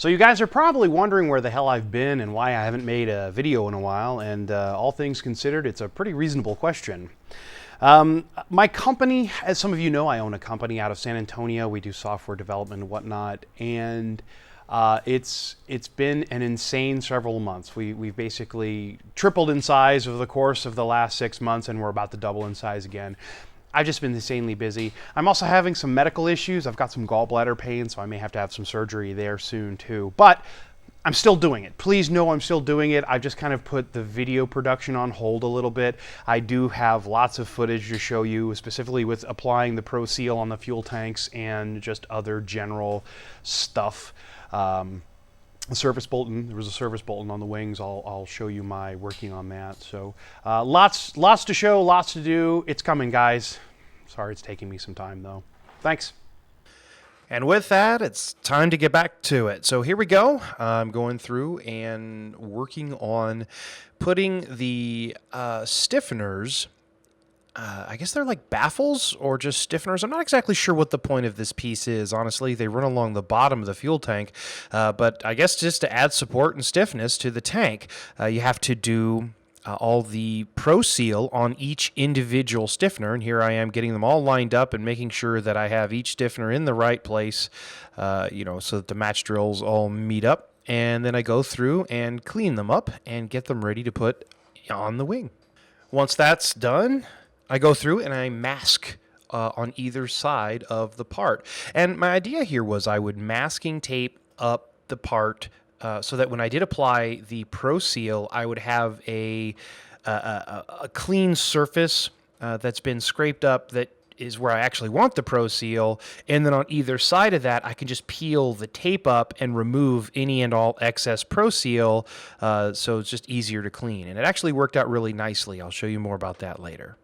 So you guys are probably wondering where the hell I've been and why I haven't made a video in a while, and all things considered, it's a pretty reasonable question. My company, as some of you know, I own a company out of San Antonio. We do software development and whatnot, and it's been an insane several months. We've basically tripled in size over the course of the last 6 months, and we're about to double in size again. I've just been insanely busy. I'm also having some medical issues. I've got some gallbladder pain, so I may have to have some surgery there soon too. But I'm still doing it. Please know I'm still doing it. I've just kind of put the video production on hold a little bit. I do have lots of footage to show you, specifically with applying the Proseal on the fuel tanks and just other general stuff. The service bulletin, there was a service bulletin on the wings. I'll show you my working on that. So lots to show, lots to do. It's coming, guys. Sorry it's taking me some time though. Thanks. And with that, it's time to get back to it. So here we go. I'm going through and working on putting the stiffeners, I guess they're like baffles or just stiffeners. I'm not exactly sure what the point of this piece is. Honestly, they run along the bottom of the fuel tank. But I guess just to add support and stiffness to the tank, you have to do all the Proseal on each individual stiffener, and here I am getting them all lined up and making sure that I have each stiffener in the right place, so that the match drills all meet up, and then I go through and clean them up and get them ready to put on the wing. Once that's done, I go through and I mask on either side of the part, and my idea here was I would masking tape up the part so that when I did apply the Proseal, I would have a clean surface that's been scraped up that is where I actually want the Proseal, and then on either side of that, I can just peel the tape up and remove any and all excess Proseal, so it's just easier to clean. And it actually worked out really nicely. I'll show you more about that later.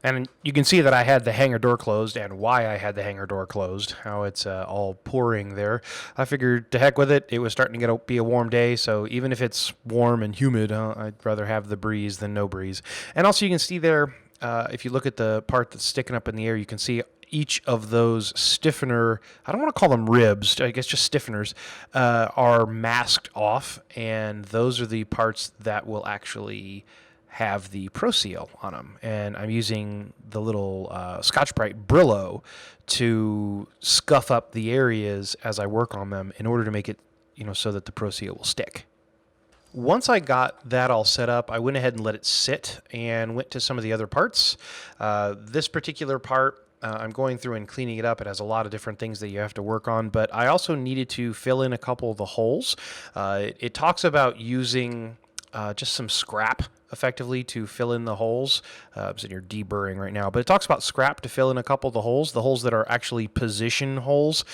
And you can see that I had the hangar door closed and why I had the hangar door closed, how it's all pouring there. I figured to heck with it. It was starting to be a warm day, so even if it's warm and humid, I'd rather have the breeze than no breeze. And also you can see there, if you look at the part that's sticking up in the air, you can see each of those stiffener, I don't want to call them ribs, I guess just stiffeners, are masked off, and those are the parts that will actually have the Proseal on them. And I'm using the little Scotch-Brite Brillo to scuff up the areas as I work on them in order to make it, so that the Proseal will stick. Once I got that all set up, I went ahead and let it sit and went to some of the other parts. This particular part, I'm going through and cleaning it up. It has a lot of different things that you have to work on, but I also needed to fill in a couple of the holes. It talks about using just some scrap effectively to fill in the holes. I'm sitting here deburring right now, but it talks about scrap to fill in a couple of the holes that are actually position holes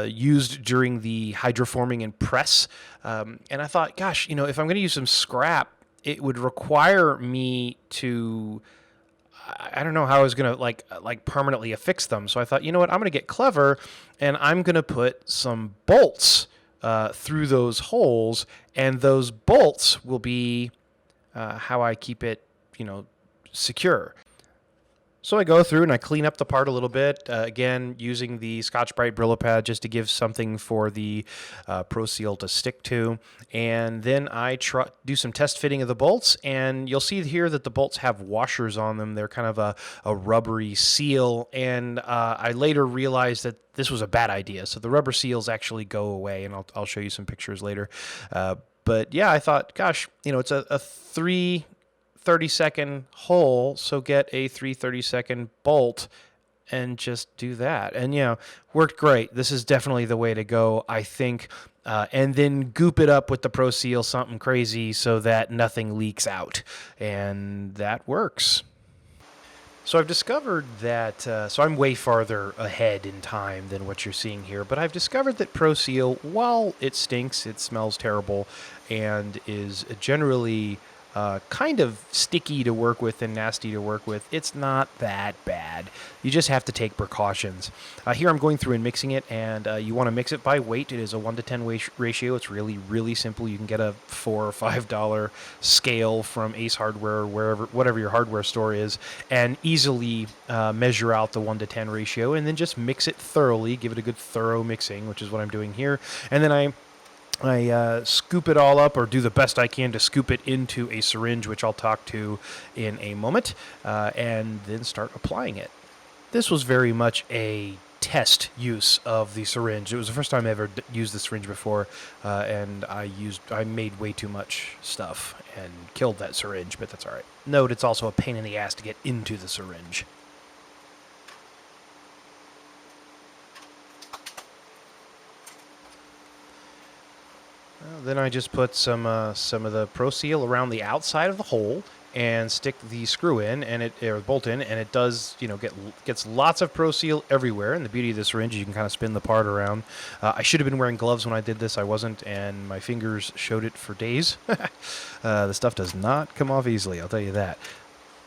used during the hydroforming and press. And I thought, gosh, if I'm going to use some scrap, it would require me to, I don't know how I was going to like permanently affix them. So I thought, you know what, I'm going to get clever and I'm going to put some bolts through those holes, and those bolts will be how I keep it, secure. So I go through and I clean up the part a little bit, again, using the Scotch-Brite Brillo pad just to give something for the Proseal to stick to. And then I do some test fitting of the bolts, and you'll see here that the bolts have washers on them. They're kind of a rubbery seal, and I later realized that this was a bad idea. So the rubber seals actually go away, and I'll show you some pictures later. But yeah, I thought, gosh, it's a 3/32 hole, so get a 3/32 bolt and just do that. And worked great. This is definitely the way to go, I think. And then goop it up with the Proseal something crazy so that nothing leaks out. And that works. So I've discovered that, so I'm way farther ahead in time than what you're seeing here, but I've discovered that Proseal, while it stinks, it smells terrible, and is generally kind of sticky to work with and nasty to work with. It's not that bad. You just have to take precautions. Here I'm going through and mixing it, and you want to mix it by weight. It is a 1-to-10 ratio. It's really, really simple. You can get a $4 or $5 scale from Ace Hardware, whatever your hardware store is, and easily measure out the 1-to-10 ratio, and then just mix it thoroughly. Give it a good thorough mixing, which is what I'm doing here. And then I scoop it all up, or do the best I can to scoop it into a syringe, which I'll talk to in a moment, and then start applying it. This was very much a test use of the syringe. It was the first time I ever used the syringe before, and I made way too much stuff and killed that syringe, but that's all right. Note, it's also a pain in the ass to get into the syringe. Then I just put some of the Proseal around the outside of the hole and stick the screw in, and or bolt in, and it does, gets lots of Proseal everywhere. And the beauty of this syringe is you can kind of spin the part around. I should have been wearing gloves when I did this. I wasn't, and my fingers showed it for days. The stuff does not come off easily, I'll tell you that.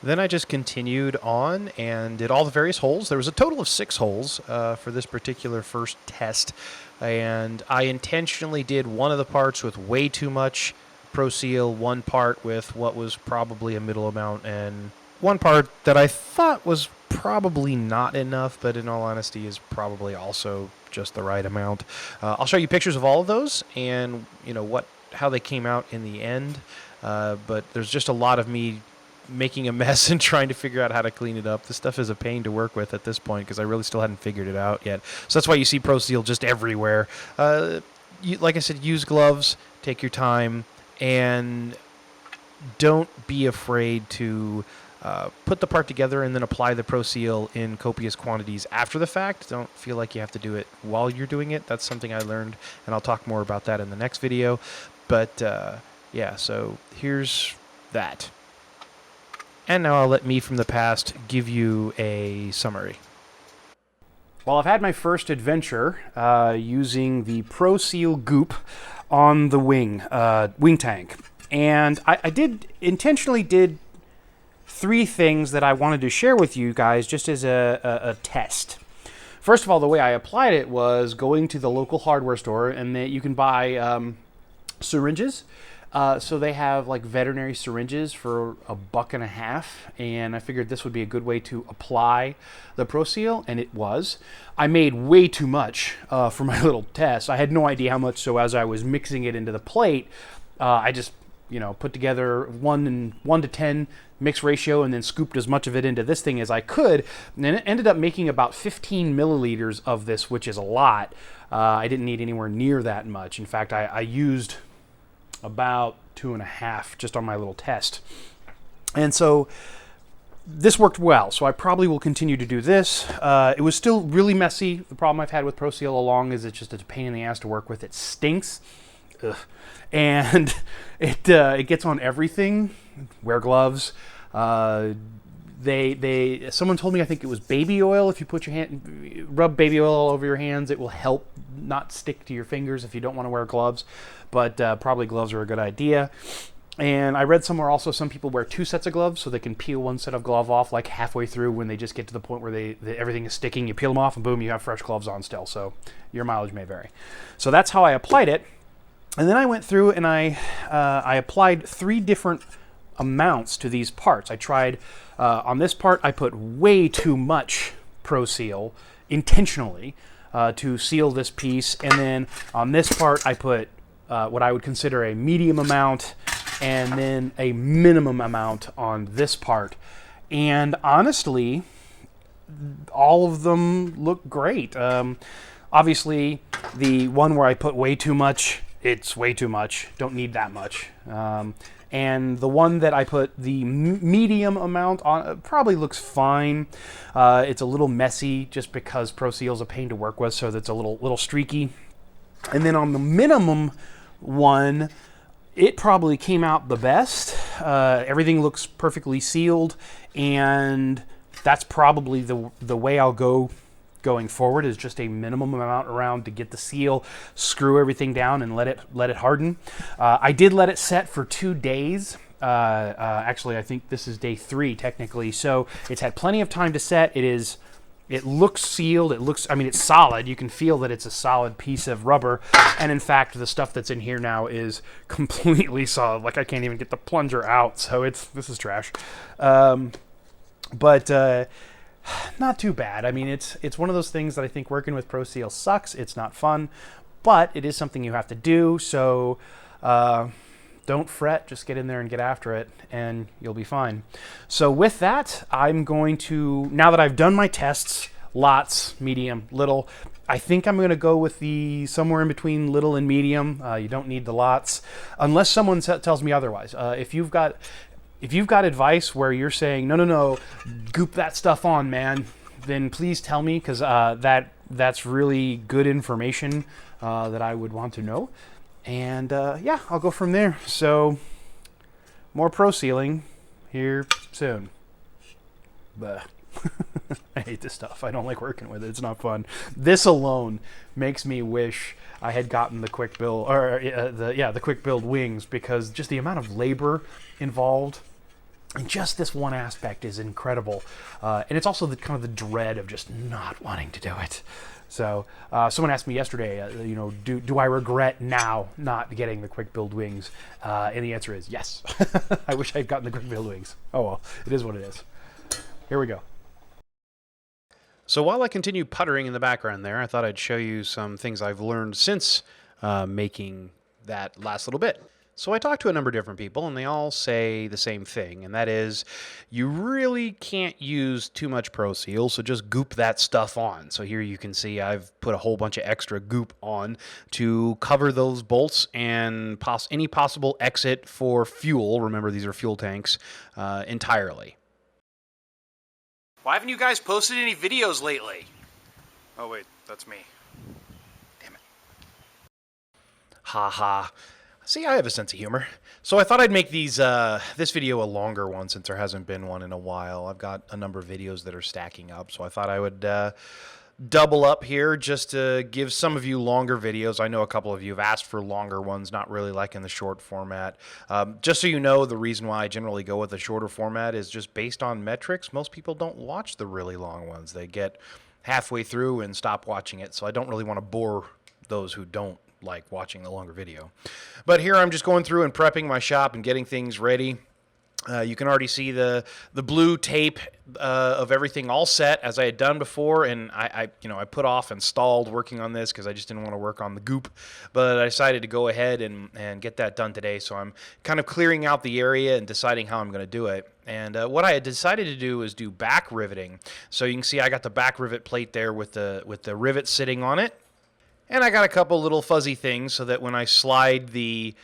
Then I just continued on and did all the various holes. There was a total of 6 holes for this particular first test. And I intentionally did one of the parts with way too much Proseal, one part with what was probably a middle amount, and one part that I thought was probably not enough, but in all honesty is probably also just the right amount. I'll show you pictures of all of those and how they came out in the end. But there's just a lot of me making a mess and trying to figure out how to clean it up. This stuff is a pain to work with at this point because I really still hadn't figured it out yet. So that's why you see Proseal just everywhere. Like I said, use gloves, take your time, and don't be afraid to put the part together and then apply the Proseal in copious quantities after the fact. Don't feel like you have to do it while you're doing it. That's something I learned, and I'll talk more about that in the next video. But yeah, so here's that. And now I'll let me from the past give you a summary. Well, I've had my first adventure using the Proseal goop on the wing tank. And I intentionally did 3 things that I wanted to share with you guys just as a test. First of all, the way I applied it was going to the local hardware store, and you can buy syringes. So they have like veterinary syringes for $1.50, and I figured this would be a good way to apply the Proseal, and it was. I made way too much for my little test. I had no idea how much, so as I was mixing it into the plate, I just put together 1-to-10 mix ratio and then scooped as much of it into this thing as I could, and then it ended up making about 15 milliliters of this, which is a lot. I didn't need anywhere near that much. In fact, I used about 2.5 just on my little test. And so this worked well, so I probably will continue to do this. It was still really messy. The problem I've had with Proseal all along is it's just a pain in the ass to work with. It stinks. Ugh. And it gets on everything. Wear gloves. Someone told me, I think it was baby oil. If you put rub baby oil all over your hands, it will help not stick to your fingers if you don't want to wear gloves. But probably gloves are a good idea. And I read somewhere also some people wear 2 sets of gloves so they can peel one set of glove off like halfway through when they just get to the point where everything is sticking. You peel them off and boom, you have fresh gloves on still. So your mileage may vary. So that's how I applied it. And then I went through and I applied 3 different amounts to these parts. I tried on this part, I put way too much Proseal intentionally to seal this piece. And then on this part, I put what I would consider a medium amount and then a minimum amount on this part. And honestly, all of them look great. Obviously, the one where I put way too much, it's way too much. Don't need that much. And the one that I put the medium amount on probably looks fine. It's a little messy just because Proseal's a pain to work with, so that's a little streaky. And then on the minimum one, it probably came out the best. Everything looks perfectly sealed, and that's probably the way I'll go going forward, is just a minimum amount around to get the seal, screw everything down, and let it harden. I did let it set for 2 days Actually, I think this is day 3 technically. So it's had plenty of time to set. It looks sealed. I mean, it's solid. You can feel that it's a solid piece of rubber. And in fact, the stuff that's in here now is completely solid. Like I can't even get the plunger out. So this is trash. But not too bad. I mean, it's one of those things that I think working with Proseal sucks. It's not fun, but it is something you have to do. So don't fret. Just get in there and get after it, and you'll be fine. So with that, I'm going to, now that I've done my tests, lots, medium, little, I think I'm going to go with the somewhere in between little and medium. You don't need the lots, unless someone tells me otherwise. If you've got advice where you're saying, no, goop that stuff on, man, then please tell me, because that's really good information that I would want to know. And yeah, I'll go from there. So more Prosealing here soon. But I hate this stuff. I don't like working with it. It's not fun. This alone makes me wish I had gotten the quick build, or the quick build wings, because just the amount of labor involved and just this one aspect is incredible. And it's also the kind of the dread of just not wanting to do it. So someone asked me yesterday, do I regret now not getting the quick build wings? And the answer is yes. I wish I'd gotten the quick build wings. Oh well, it is what it is. Here we go. So while I continue puttering in the background there, I thought I'd show you some things I've learned since making that last little bit. So I talked to a number of different people, and they all say the same thing, and that is you really can't use too much Proseal, so just goop that stuff on. So here you can see I've put a whole bunch of extra goop on to cover those bolts and any possible exit for fuel. Remember, these are fuel tanks entirely. Why haven't you guys posted any videos lately? Oh wait, that's me. Damn it. Ha ha. See, I have a sense of humor. So I thought I'd make this video a longer one since there hasn't been one in a while. I've got a number of videos that are stacking up, so I thought I would double up here just to give some of you longer videos. I know a couple of you have asked for longer ones, not really liking the short format. Just so you know, the reason why I generally go with the shorter format is just based on metrics. Most people don't watch the really long ones. They get halfway through and stop watching it, so I don't really want to bore those who don't like watching the longer video. But here I'm just going through and prepping my shop and getting things ready. You can already see the blue tape of everything all set as I had done before, and I put off and stalled working on this because I just didn't want to work on the goop, but I decided to go ahead and get that done today. So I'm kind of clearing out the area and deciding how I'm going to do it. And what I had decided to do is do back riveting. So you can see I got the back rivet plate there with the rivet sitting on it. And I got a couple little fuzzy things so that when I slide the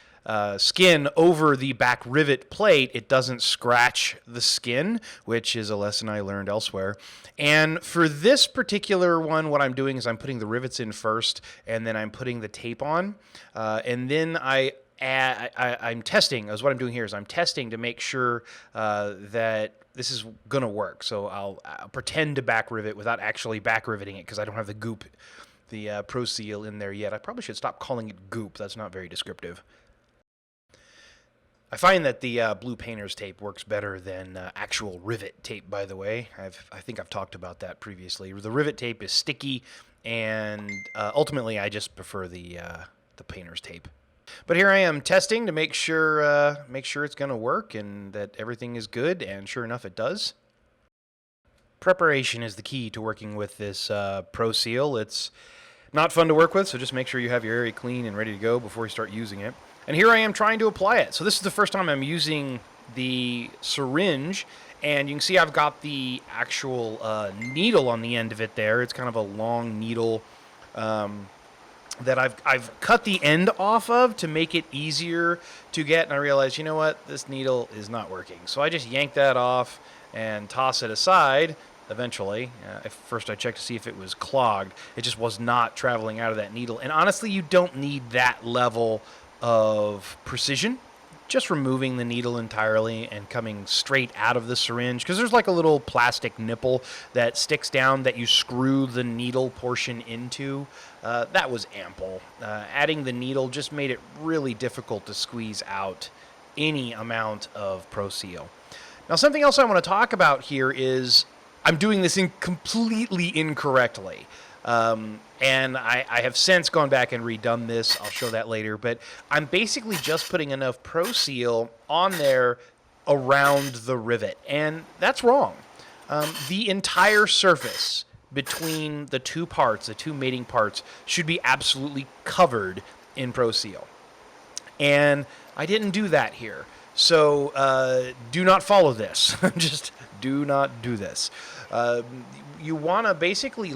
skin over the back rivet plate, it doesn't scratch the skin, which is a lesson I learned elsewhere. And for this particular one, what I'm doing is I'm putting the rivets in first, and then I'm putting the tape on. And then I'm testing, as what I'm doing here is I'm testing to make sure that this is going to work. So I'll pretend to back rivet without actually back riveting it because I don't have the goop, the Proseal in there yet. I probably should stop calling it goop. That's not very descriptive. I find that the blue painter's tape works better than actual rivet tape, by the way. I think I've talked about that previously. The rivet tape is sticky, and ultimately I just prefer the painter's tape. But here I am testing to make sure it's going to work and that everything is good, and sure enough it does. Preparation is the key to working with this Proseal. It's not fun to work with, so just make sure you have your area clean and ready to go before you start using it. And here I am trying to apply it. So this is the first time I'm using the syringe, and you can see I've got the actual needle on the end of it there. It's kind of a long needle that I've cut the end off of to make it easier to get, and I realized, you know what, this needle is not working. So I just yanked that off and toss it aside. Eventually, first I checked to see if it was clogged. It just was not traveling out of that needle. And honestly, you don't need that level of precision. Just removing the needle entirely and coming straight out of the syringe, because there's like a little plastic nipple that sticks down that you screw the needle portion into. That was ample. Adding the needle just made it really difficult to squeeze out any amount of Proseal. Now, something else I want to talk about here is I'm doing this completely incorrectly. And I have since gone back and redone this. I'll show that later. But I'm basically just putting enough Proseal on there around the rivet. And that's wrong. The entire surface between the two parts, the two mating parts, should be absolutely covered in Proseal. And I didn't do that here. So do not follow this. Just do not do this. You want to basically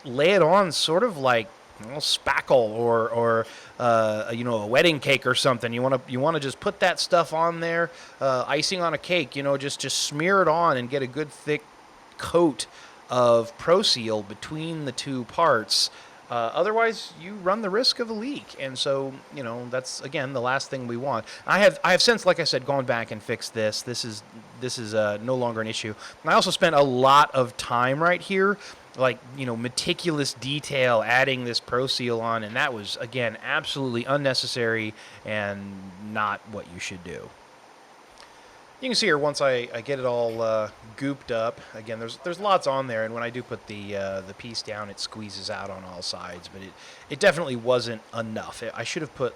lay it on sort of like spackle or a wedding cake or something. You want to just put that stuff on there, icing on a cake. Just smear it on and get a good thick coat of Proseal between the two parts. Otherwise, you run the risk of a leak, and so that's again the last thing we want. I have since, like I said, gone back and fixed this. This is no longer an issue. And I also spent a lot of time right here, like meticulous detail, adding this Proseal on, and that was again absolutely unnecessary and not what you should do. You can see here once I get it all gooped up. Again, there's lots on there, and when I do put the piece down, it squeezes out on all sides. But it definitely wasn't enough. I should have put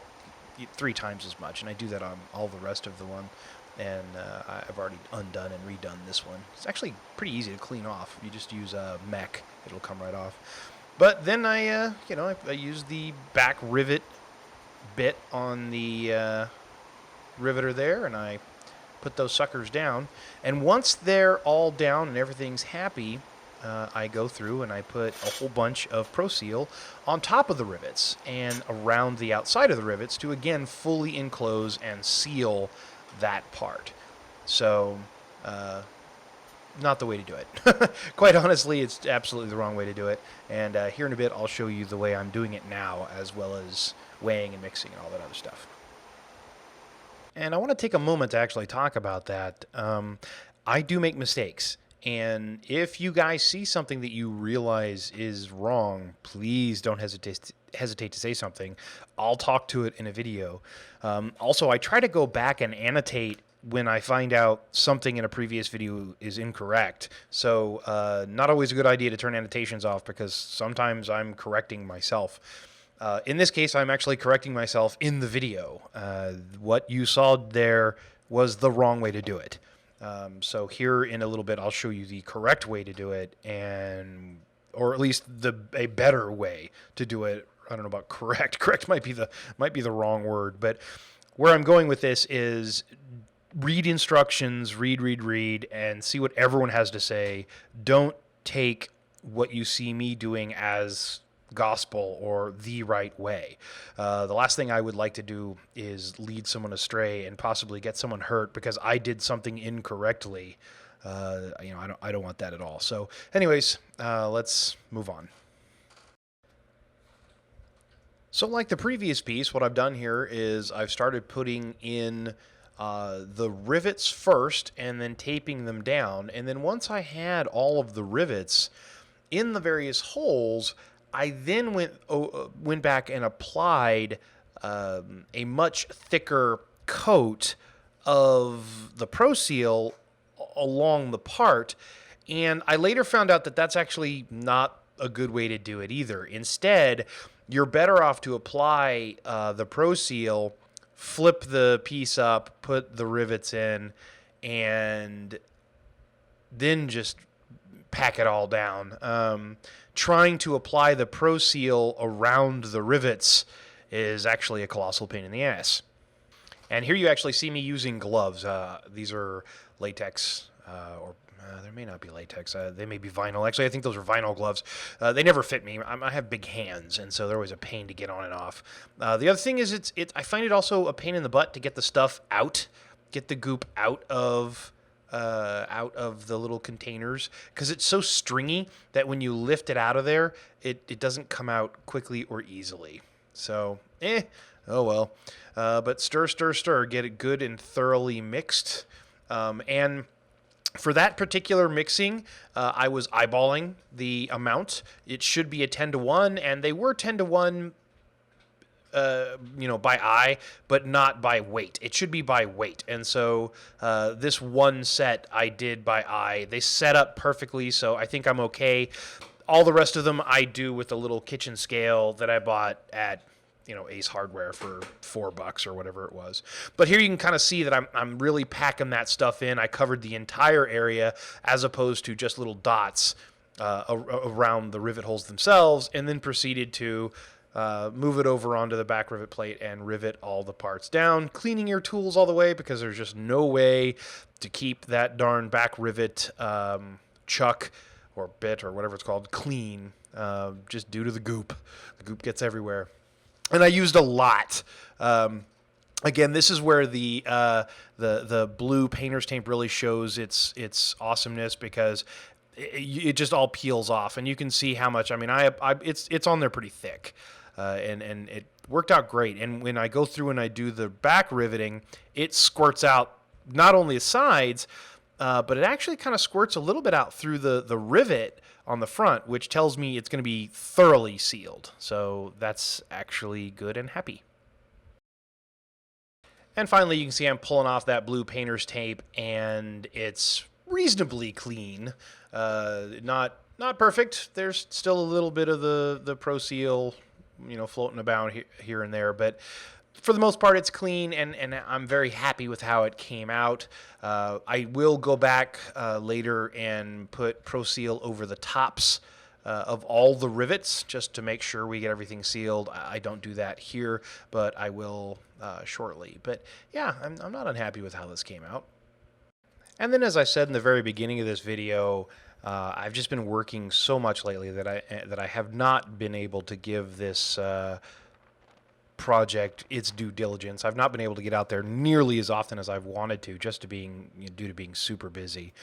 3 times as much, and I do that on all the rest of the one. And I've already undone and redone this one. It's actually pretty easy to clean off. You just use a mech; it'll come right off. But then I use the back rivet bit on the riveter there, and I put those suckers down, and once they're all down and everything's happy, I go through and I put a whole bunch of Proseal on top of the rivets and around the outside of the rivets to again fully enclose and seal that part. So not the way to do it. Quite honestly, it's absolutely the wrong way to do it, and here in a bit I'll show you the way I'm doing it now, as well as weighing and mixing and all that other stuff. And I want to take a moment to actually talk about that. I do make mistakes. And if you guys see something that you realize is wrong, please don't hesitate to say something. I'll talk to it in a video. Also, I try to go back and annotate when I find out something in a previous video is incorrect. So not always a good idea to turn annotations off, because sometimes I'm correcting myself. In this case, I'm actually correcting myself in the video. What you saw there was the wrong way to do it. So here in a little bit, I'll show you the correct way to do it, or at least a better way to do it. I don't know about correct. Correct might be the wrong word, but where I'm going with this is read instructions, read, and see what everyone has to say. Don't take what you see me doing as gospel or the right way. The last thing I would like to do is lead someone astray and possibly get someone hurt because I did something incorrectly. I don't want that at all. So anyways, let's move on. So like the previous piece, what I've done here is I've started putting in the rivets first and then taping them down. And then once I had all of the rivets in the various holes, I then went back and applied a much thicker coat of the Proseal along the part, and I later found out that that's actually not a good way to do it either. Instead, you're better off to apply the Proseal, flip the piece up, put the rivets in, and then just pack it all down. Trying to apply the Proseal around the rivets is actually a colossal pain in the ass. And here you actually see me using gloves. These are latex, or there may not be latex. They may be vinyl. Actually, I think those are vinyl gloves. They never fit me. I have big hands, and so they're always a pain to get on and off. The other thing is I find it also a pain in the butt to get the stuff out, get the goop out of the little containers, because it's so stringy that when you lift it out of there, it doesn't come out quickly or easily. So, oh well. But stir, get it good and thoroughly mixed. And for that particular mixing, I was eyeballing the amount. It should be a 10-to-1, and they were 10-to-1 by eye, but not by weight. It should be by weight. And so this one set I did by eye. They set up perfectly, so I think I'm okay. All the rest of them I do with a little kitchen scale that I bought at Ace Hardware for $4 or whatever it was. But here you can kind of see that I'm really packing that stuff in. I covered the entire area as opposed to just little dots around the rivet holes themselves, and then proceeded to move it over onto the back rivet plate and rivet all the parts down, cleaning your tools all the way because there's just no way to keep that darn back rivet chuck or bit or whatever it's called clean, just due to the goop. The goop gets everywhere. And I used a lot. Again, this is where the blue painter's tape really shows its awesomeness, because it just all peels off, and you can see how much. I mean, it's on there pretty thick, and it worked out great. And when I go through and I do the back riveting, it squirts out not only the sides, but it actually kind of squirts a little bit out through the rivet on the front, which tells me it's going to be thoroughly sealed. So that's actually good and happy. And finally, you can see I'm pulling off that blue painter's tape, and it's reasonably clean. Not perfect. There's still a little bit of the Proseal, floating about here and there, but for the most part, it's clean, and I'm very happy with how it came out. I will go back later and put Proseal over the tops of all the rivets just to make sure we get everything sealed. I don't do that here, but I will shortly. But yeah, I'm not unhappy with how this came out. And then, as I said in the very beginning of this video, I've just been working so much lately that I have not been able to give this project its due diligence. I've not been able to get out there nearly as often as I've wanted to, just due to being super busy.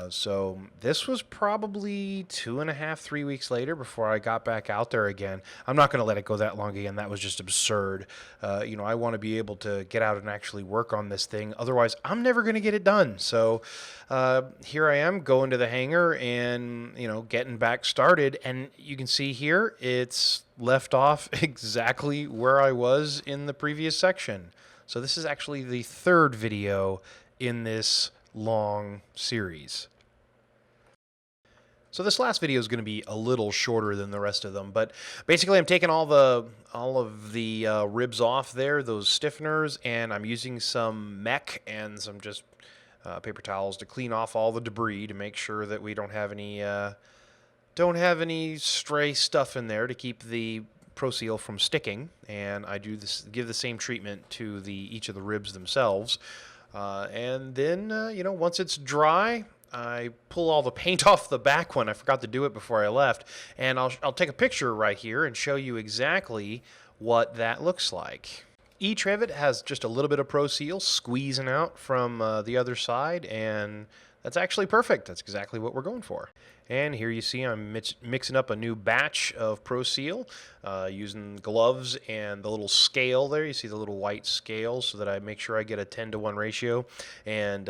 So this was probably 2.5, 3 weeks later before I got back out there again. I'm not going to let it go that long again. That was just absurd. I want to be able to get out and actually work on this thing. Otherwise, I'm never going to get it done. So here I am going to the hangar and, getting back started. And you can see here, it's left off exactly where I was in the previous section. So this is actually the third video in this long series. So this last video is going to be a little shorter than the rest of them, but basically I'm taking all of the ribs off there, those stiffeners, and I'm using some mech and some just paper towels to clean off all the debris to make sure that we don't have any stray stuff in there to keep the Proseal from sticking. And I give the same treatment to each of the ribs themselves. And then, once it's dry, I pull all the paint off the back one. I forgot to do it before I left. And I'll take a picture right here and show you exactly what that looks like. Each rivet has just a little bit of Proseal squeezing out from the other side, and that's actually perfect. That's exactly what we're going for. And here you see I'm mixing up a new batch of Proseal using gloves and the little scale there. You see the little white scale so that I make sure I get a 10-to-1 ratio. And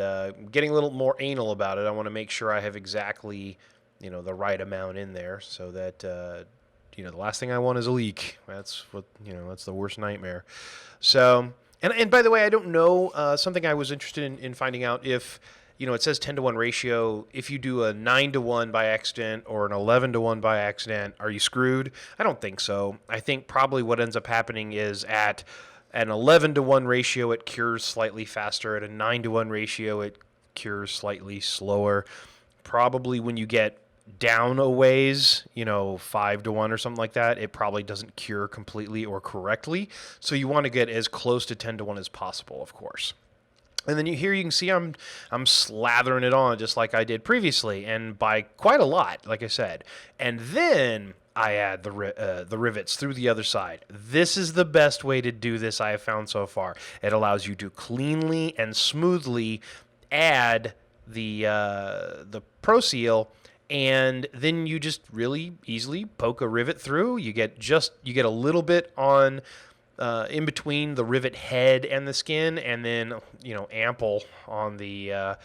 getting a little more anal about it, I want to make sure I have exactly the right amount in there so that the last thing I want is a leak. That's that's the worst nightmare. So, and by the way, I don't know, something I was interested in finding out if, it says 10-to-1 ratio. If you do a 9-to-1 by accident or an 11-to-1 by accident, are you screwed? I don't think so. I think probably what ends up happening is at an 11-to-1 ratio, it cures slightly faster. At a 9-to-1 ratio, it cures slightly slower. Probably when you get down a ways, 5-to-1 or something like that, it probably doesn't cure completely or correctly. So you want to get as close to 10-to-1 as possible, of course. And then here you can see I'm slathering it on just like I did previously, and by quite a lot, like I said. And then I add the rivets through the other side. This is the best way to do this I have found so far. It allows you to cleanly and smoothly add the Proseal, and then you just really easily poke a rivet through. You get a little bit on in between the rivet head and the skin, and then ample on the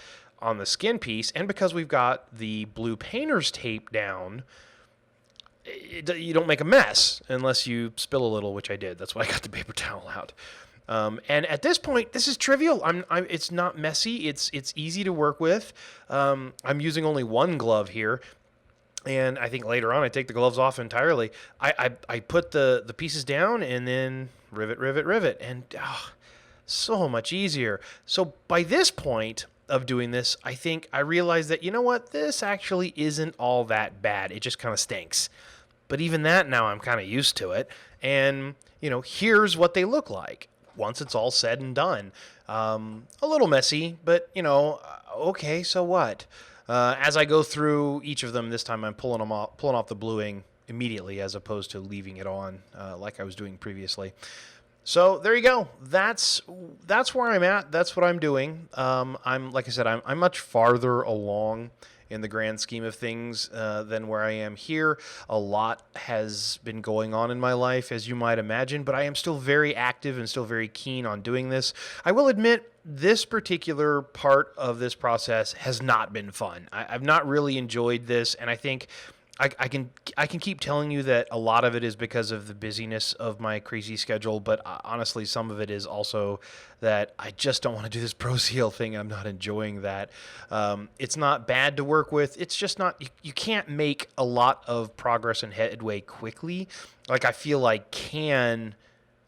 skin piece. And because we've got the blue painter's tape down, you don't make a mess unless you spill a little, which I did. That's why I got the paper towel out. And at this point, this is trivial. It's not messy. It's easy to work with. I'm using only one glove here. And I think later on I take the gloves off entirely. I put the pieces down and then rivet. And so much easier. So by this point of doing this, I think I realized that, you know what, this actually isn't all that bad. It just kind of stinks. But even that now I'm kind of used to it. And, here's what they look like once it's all said and done. A little messy, but, okay, so what? As I go through each of them, this time I'm pulling off the bluing immediately as opposed to leaving it on like I was doing previously. So there you go. That's where I'm at. That's what I'm doing. I'm like I said, I'm much farther along in the grand scheme of things than where I am here. A lot has been going on in my life, as you might imagine, but I am still very active and still very keen on doing this. I will admit, this particular part of this process has not been fun. I've not really enjoyed this, and I think I can keep telling you that a lot of it is because of the busyness of my crazy schedule, but honestly, some of it is also that I just don't want to do this Proseal thing. I'm not enjoying that. It's not bad to work with. It's just not, you can't make a lot of progress and headway quickly like I feel I can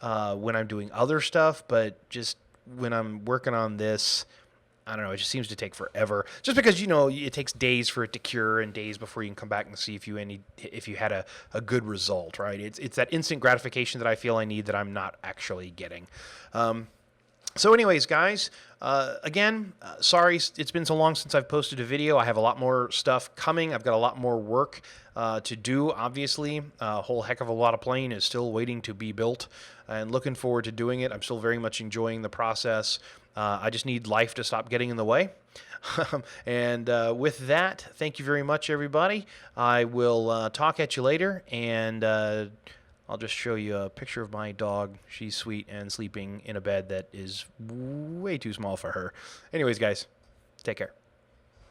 when I'm doing other stuff, but just when I'm working on this, I don't know, it just seems to take forever. Just because, it takes days for it to cure and days before you can come back and see if you had a good result, right? It's that instant gratification that I feel I need that I'm not actually getting. So anyways, guys, again, sorry it's been so long since I've posted a video. I have a lot more stuff coming. I've got a lot more work to do, obviously. A whole heck of a lot of plane is still waiting to be built and looking forward to doing it. I'm still very much enjoying the process. I just need life to stop getting in the way. And with that, thank you very much, everybody. I will talk at you later, and I'll just show you a picture of my dog. She's sweet and sleeping in a bed that is way too small for her. Anyways, guys, take care.